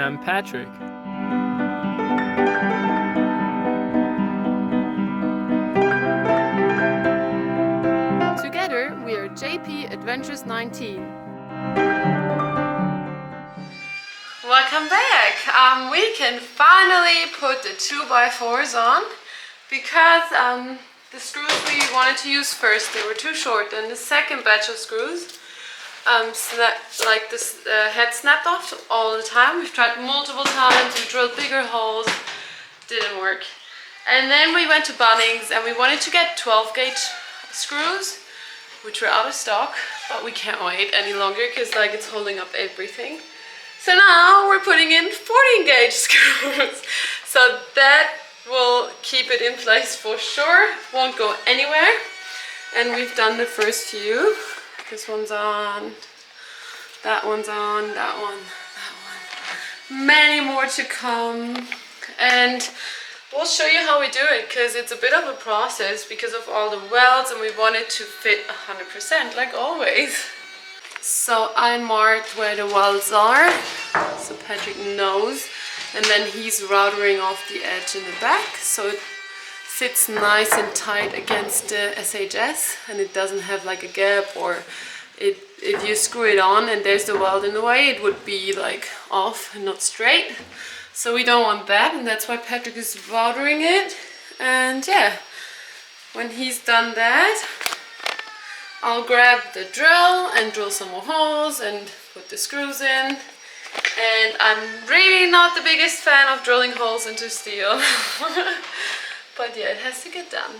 I'm Patrick. Together we are JP Adventures 19. Welcome back! We can finally put the 2x4s on because the screws we wanted to use first, they were too short. Then the second batch of screws head snapped off all the time. We've tried multiple times, we drilled bigger holes, didn't work. And then we went to Bunnings and we wanted to get 12 gauge screws, which were out of stock, but we can't wait any longer because it's holding up everything. So now we're putting in 14 gauge screws. So that will keep it in place for sure, won't go anywhere. And we've done the first few. This one's on, that one's on, that one. Many more to come. And we'll show you how we do it because it's a bit of a process because of all the welds and we want it to fit 100% like always. So I marked where the welds are, so Patrick knows, and then he's routering off the edge in the back so it fits nice and tight against the SHS and it doesn't have like a gap, or if you screw it on and there's the weld in the way, it would be like off and not straight. So we don't want that, and that's why Patrick is routering it. And yeah, when he's done that, I'll grab the drill and drill some more holes and put the screws in. And I'm really not the biggest fan of drilling holes into steel. But yeah, it has to get done.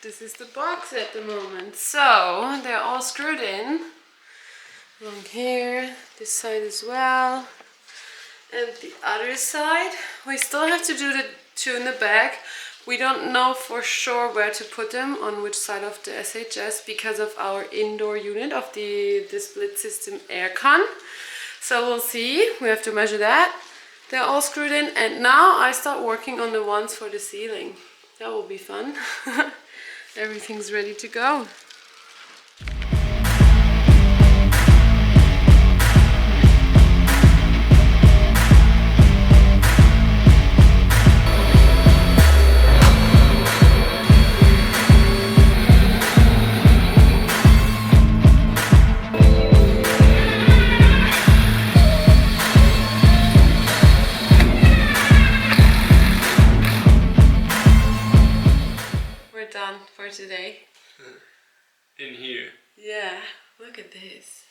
This is the box at the moment. So they're all screwed in along here, this side as well, and the other side. We still have to do the two in the back. We don't know for sure where to put them, on which side of the SHS, because of our indoor unit of the split system aircon. So we'll see, we have to measure that. They're all screwed in, and now I start working on the ones for the ceiling. That will be fun. Everything's ready to go. Done for today. In here. Yeah, look at this.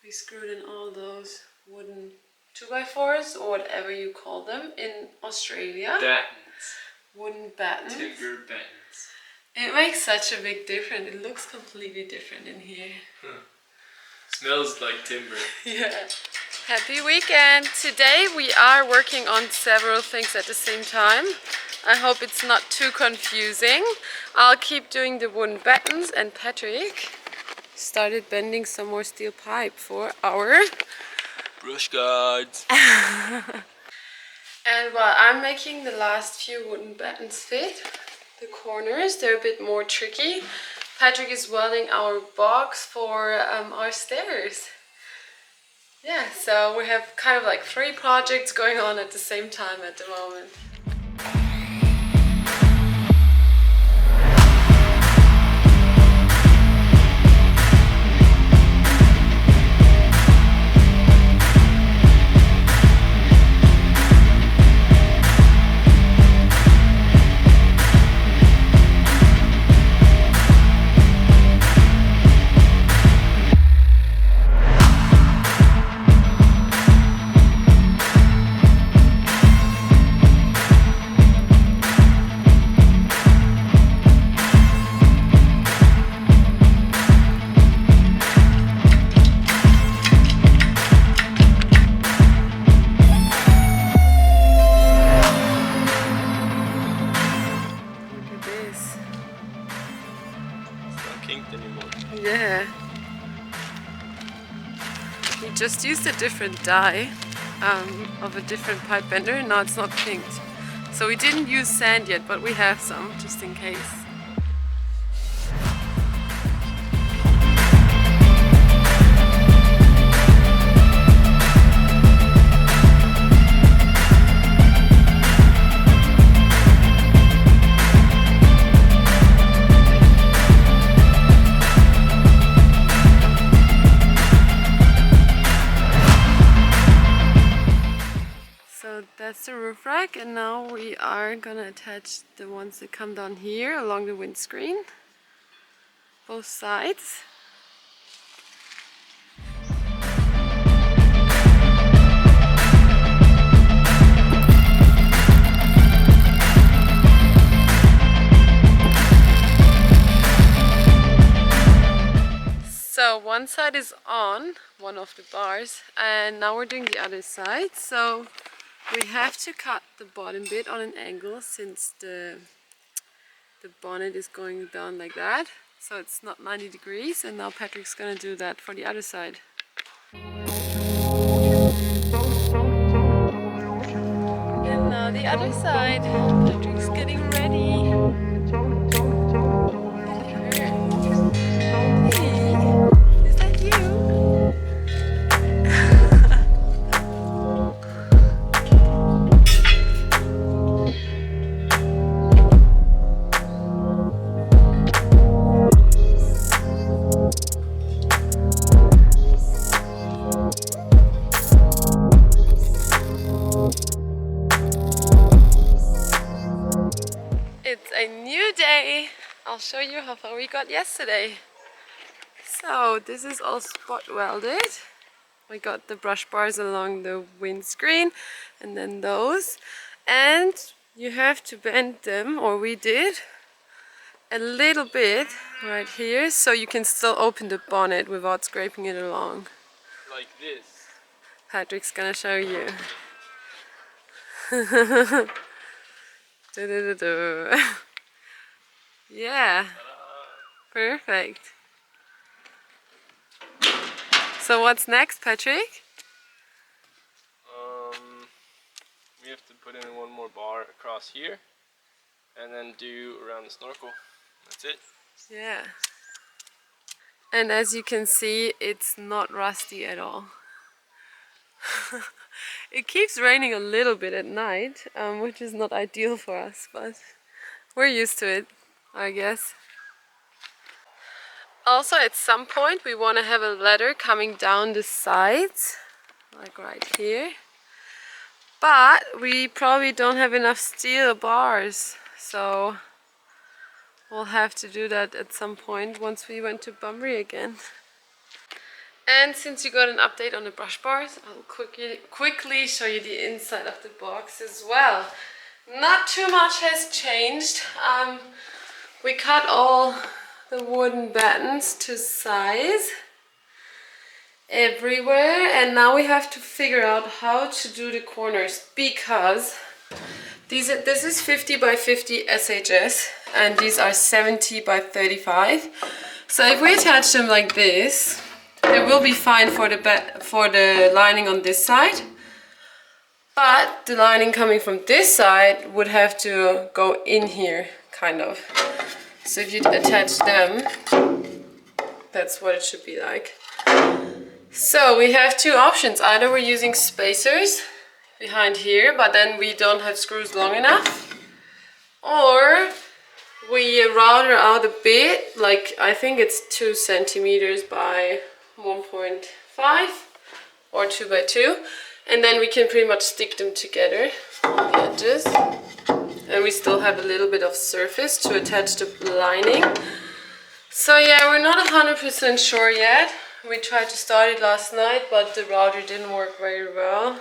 We screwed in all those wooden 2x4s or whatever you call them in Australia. Battens. Wooden battens. Timber battens. It makes such a big difference. It looks completely different in here. Smells like timber. Yeah. Happy weekend! Today we are working on several things at the same time. I hope it's not too confusing. I'll keep doing the wooden battens, and Patrick started bending some more steel pipe for our brush guards. And while I'm making the last few wooden battens fit, the corners, they're a bit more tricky. Patrick is welding our box for our stairs. Yeah, so we have kind of like 3 projects going on at the same time at the moment. just used a different dye of a different pipe bender. Now it's not pinked. So we didn't use sand yet, but we have some just in case. So that's the roof rack, and now we are gonna attach the ones that come down here along the windscreen, both sides. So one side is on, one of the bars, and now we're doing the other side. So we have to cut the bottom bit on an angle since the bonnet is going down like that. So it's not 90 degrees, and now Patrick's gonna do that for the other side. And now the other side. Patrick's getting ready. Hey, is that you? It's a new day. I'll show you how far we got yesterday. So this is all spot welded. We got the brush bars along the windscreen and then those. And you have to bend them, or we did, a little bit right here so you can still open the bonnet without scraping it along. Like this. Patrick's gonna show you. Yeah, perfect. So what's next, Patrick? We have to put in one more bar across here and then do around the snorkel. That's it. Yeah. And as you can see, it's not rusty at all. It keeps raining a little bit at night, which is not ideal for us, but we're used to it, I guess. Also, at some point we want to have a ladder coming down the sides, like right here. But we probably don't have enough steel bars, so we'll have to do that at some point once we went to Bunbury again. And since you got an update on the brush bars, I'll quickly show you the inside of the box as well. Not too much has changed. We cut all the wooden battens to size everywhere, and now we have to figure out how to do the corners, because this is 50 by 50 SHS and these are 70 by 35. So if we attach them like this, they will be fine for the lining on this side, but the lining coming from this side would have to go in here, kind of. So if you attach them, that's what it should be like. So we have two options. Either we're using spacers behind here, but then we don't have screws long enough, or we router out a bit, like I think it's 2 centimeters by 1.5 or 2 by 2, and then we can pretty much stick them together on the edges, and we still have a little bit of surface to attach the lining. So yeah, we're not 100% sure yet. We tried to start it last night, but the router didn't work very well,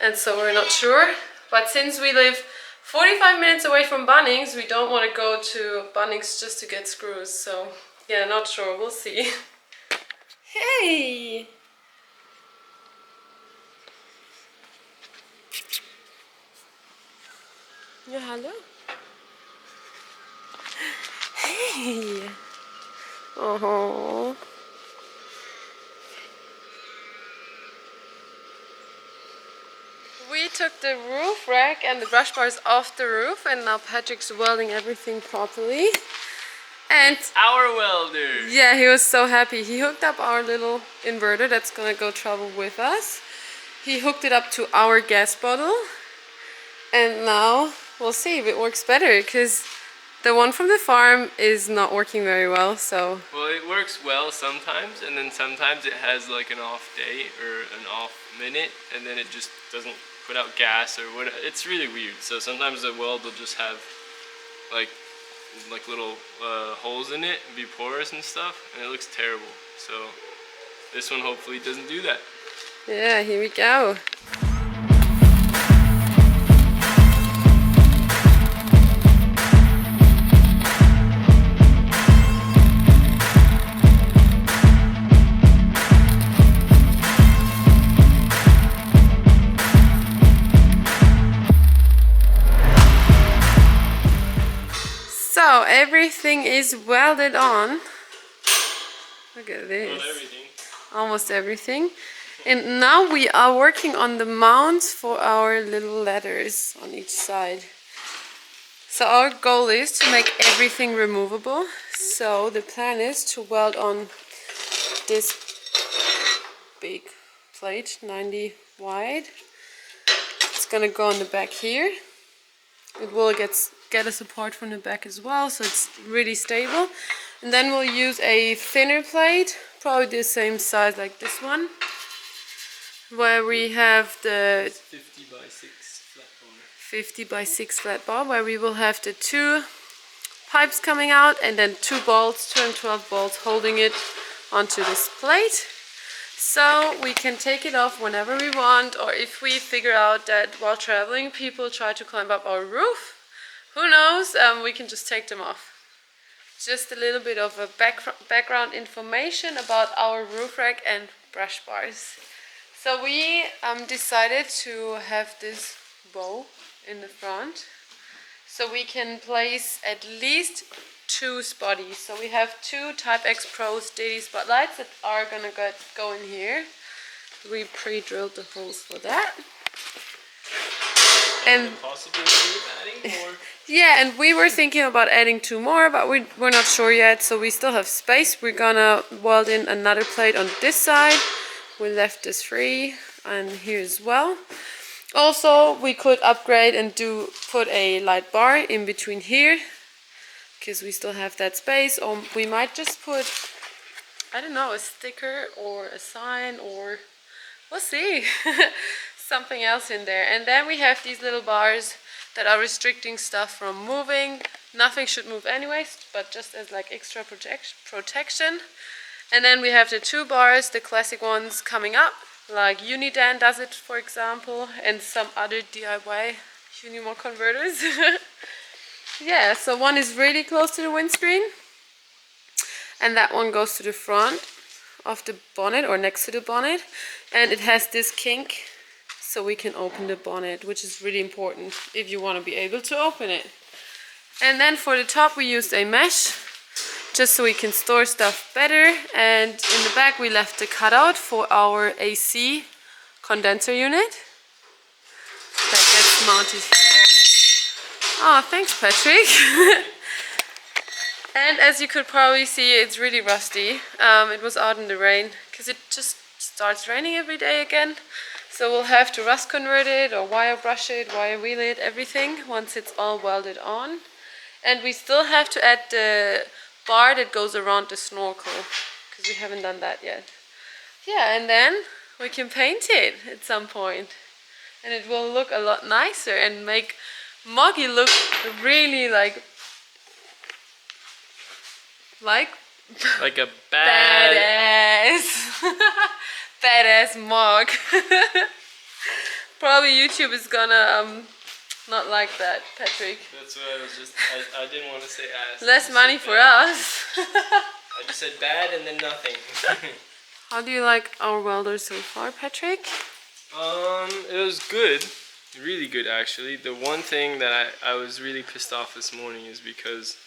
and so we're not sure. But since we live 45 minutes away from Bunnings, we don't want to go to Bunnings just to get screws. So yeah, not sure, we'll see. Hey! Ja, hallo? Hey! Oh. we took the roof rack and the brush bars off the roof, and now Patrick's welding everything properly. And Our welder. yeah, he was so happy. He hooked up our little inverter that's gonna go travel with us. He hooked it up to our gas bottle, and now we'll see if it works better, because the one from the farm is not working very well. So Well, it works well sometimes, and then sometimes it has like an off day or an off minute, and then it just doesn't put out gas or what. It's really weird. So sometimes the weld will just have like little holes in it and be porous and stuff, and it looks terrible. So this one hopefully doesn't do that. yeah, here we go. So everything is welded on. Look at this. Not everything. Almost everything. And now we are working on the mounts for our little ladders on each side. So our goal is to make everything removable. So the plan is to weld on this big plate, 90 wide. It's gonna go on the back here. It will get a support from the back as well, so it's really stable. And then we'll use a thinner plate, probably the same size like this one, where we have the 50 by 6 flat bar. 50 by 6 flat bar, where we will have the 2 pipes coming out and then 2 bolts, 212 bolts holding it onto this plate. So we can take it off whenever we want, or if we figure out that while traveling people try to climb up our roof, who knows, we can just take them off. Just a little bit of a background information about our roof rack and brush bars. So we decided to have this bow in the front, so we can place at least 2 spotties. So we have 2 Type X Pro steady spotlights that are gonna go in here. We pre-drilled the holes for that. And Possibility of adding more. yeah, and we were thinking about adding 2 more, but we're not sure yet, so we still have space. We're gonna weld in another plate on this side. We left this free, and here as well. Also, we could upgrade and put a light bar in between here, because we still have that space. Or we might just put, I don't know, a sticker or a sign, or we'll see. Something else in there. And then we have these little bars that are restricting stuff from moving. Nothing should move anyways, but just as like extra protection. And then we have the 2 bars, the classic ones coming up, like Unimog does it, for example, and some other DIY Unimog converters. Yeah, so one is really close to the windscreen, and that one goes to the front of the bonnet, or next to the bonnet, and it has this kink, so we can open the bonnet, which is really important if you want to be able to open it. And then for the top we used a mesh, just so we can store stuff better. And in the back we left the cutout for our AC condenser unit that gets mounted here. Oh, thanks, Patrick. And as you could probably see, it's really rusty. It was out in the rain because it just starts raining every day again. So we'll have to rust convert it, or wire brush it, wire wheel it, everything once it's all welded on. And we still have to add the bar that goes around the snorkel, because we haven't done that yet. Yeah, and then we can paint it at some point, and it will look a lot nicer and make Moggy look really like a badass. Badass Mog. Probably YouTube is gonna not like that, Patrick. That's what I was just, I didn't want to say ass. Less money for us. I just said bad and then nothing. How do you like our welder so far, Patrick? It was good. Really good, actually. The one thing that I was really pissed off this morning is because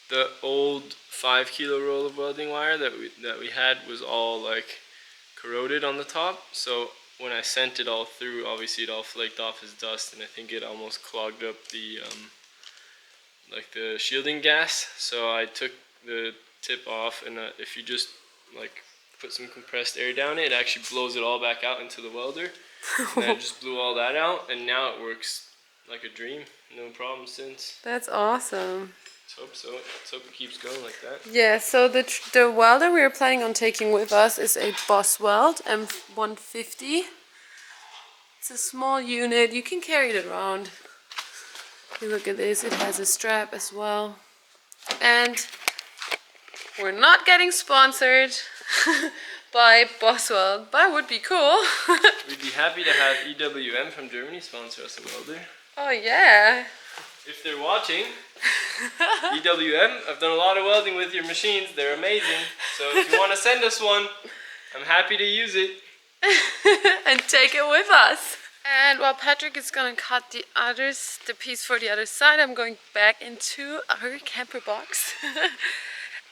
the old 5 kilo roll of welding wire that we had was all like corroded on the top. So when I sent it all through, obviously it all flaked off as dust, and I think it almost clogged up the like the shielding gas. So I took the tip off, and if you just like put some compressed air down it, it actually blows it all back out into the welder. And I just blew all that out, and now it works like a dream. No problem since. That's awesome. Let's hope so. Let's hope it keeps going like that. Yeah, so the welder we are planning on taking with us is a Boss Weld M150. It's a small unit. You can carry it around. You look at this. It has a strap as well. And we're not getting sponsored by Boss Weld, but it would be cool. We'd be happy to have EWM from Germany sponsor us a welder. Oh yeah. If they're watching, EWM, I've done a lot of welding with your machines. They're amazing. So if you want to send us one, I'm happy to use it. And take it with us. And while Patrick is gonna cut the piece for the other side, I'm going back into our camper box.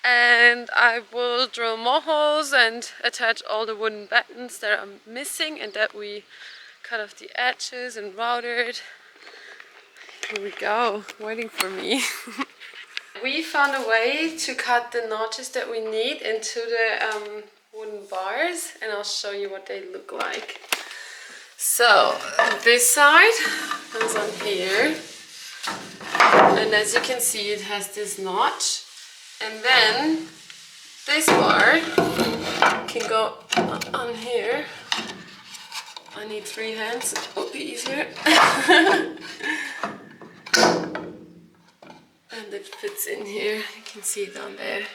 And I will drill more holes and attach all the wooden battens that are missing and that we cut off the edges and routed. Here we go, waiting for me. We found a way to cut the notches that we need into the wooden bars, and I'll show you what they look like. So this side goes on here, and as you can see it has this notch, and then this bar can go on here. I need 3 hands, it will be easier. And it fits in here, you can see it down there.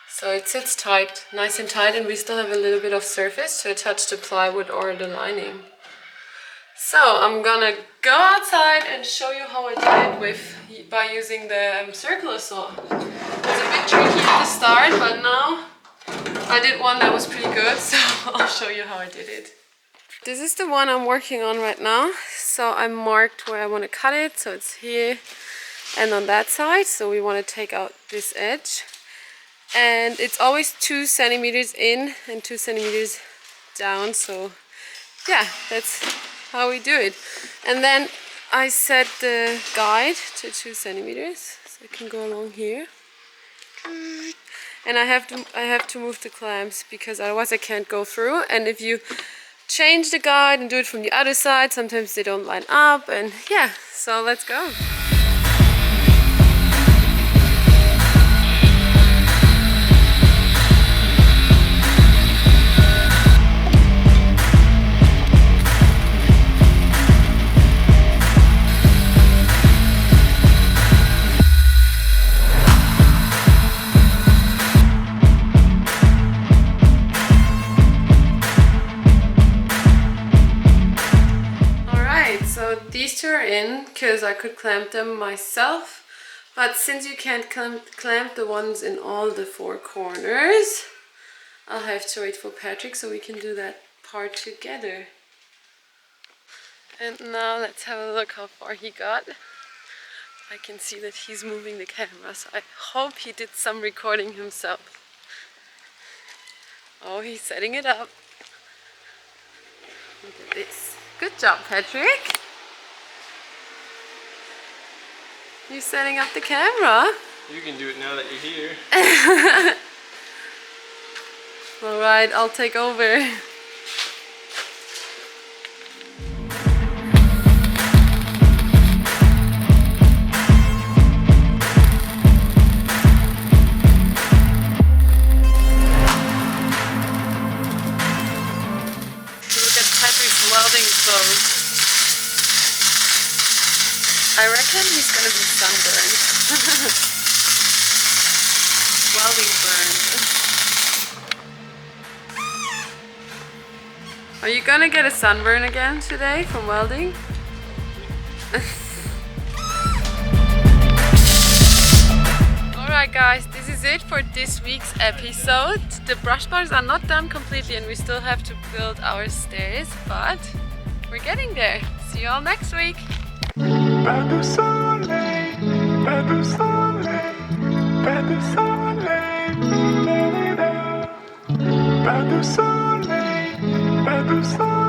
So it sits tight, nice and tight, and we still have a little bit of surface to attach the plywood or the lining. So I'm gonna go outside and show you how I did it by using the circular saw. It was a bit tricky at the start, but now I did one that was pretty good, so I'll show you how I did it. This is the one I'm working on right now. So I marked where I want to cut it, so it's here and on that side. So we want to take out this edge, and it's always 2 centimeters in and 2 centimeters down. So yeah, that's how we do it. And then I set the guide to 2 centimeters, so it can go along here. And I have to move the clamps because otherwise I can't go through. And if you change the guide and do it from the other side, sometimes they don't line up. And yeah, so let's go. So these 2 are in because I could clamp them myself, but since you can't clamp the ones in all the 4 corners, I'll have to wait for Patrick so we can do that part together. And now let's have a look how far he got. I can see that he's moving the camera, so I hope he did some recording himself. Oh, he's setting it up. Look at this. Good job, Patrick. You're setting up the camera. You can do it now that you're here. Alright, I'll take over. Welding clothes. I reckon he's gonna be sunburned. Welding burned. Are you gonna get a sunburn again today from welding? Alright guys, this is it for this week's episode. The brush bars are not done completely and we still have to build our stairs, but we're getting there. See you all next week. Pas de soleil, pas de soleil, pas de soleil, pas de soleil, pas de soleil.